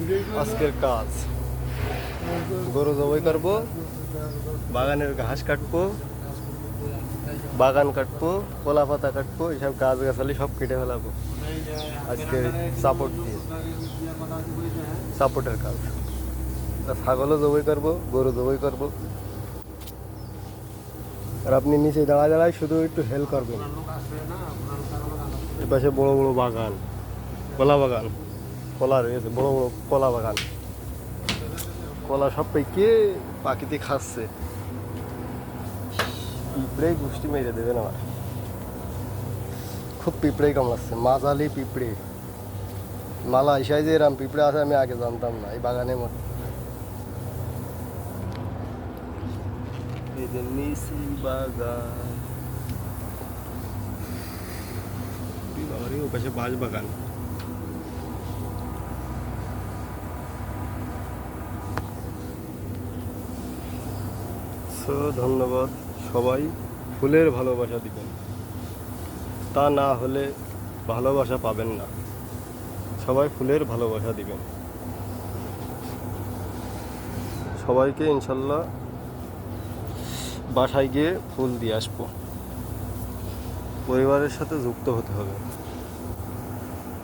আজকের কাজ গরু জবাই করবো, বাগানের ঘাস কাটবো, বাগান কাটবো, কলা পাতা কাটবো, এইসব গাছ গাছালি সব কেটে ফেলাবো আজকে সাপোর্ট দিয়ে। সাপোর্টের কাজ। ছাগলও জবাই করবো, গরু জবাই করবো। আর আপনি নিচে দাঁড়ায় দাঁড়ায় শুধু একটু হেল্প করবেন। এর পাশে বড় বড় বাগান, কলা বাগান, কলা রয়েছে, বড় বড় কলা বাগান। কলা সব পেকে পাখিতে খাচ্ছে। পিঁপড়ে গুষ্টি মেরে দেবেন আমার। খুব পিঁপড়েই কামড়াচ্ছে, মাঝালি পিঁপড়ে। মালয়েশিয়ায় যে এরম পিঁপড়ে আছে আমি আগে জানতাম না। এই বাগানের মধ্যে এই যে নিশি বাগান, ও পাশে বাঁশ বাগান। ধন্যবাদ সবাই। ফুলের ভালোবাসা দিবেন, তা না হলে ভালোবাসা পাবেন না। সবাই ফুলের ভালোবাসা দিবেন। সবাইকে ইনশাল্লাহ বাসায় গিয়ে ফুল দিয়ে আসবো। পরিবারের সাথে যুক্ত হতে হবে।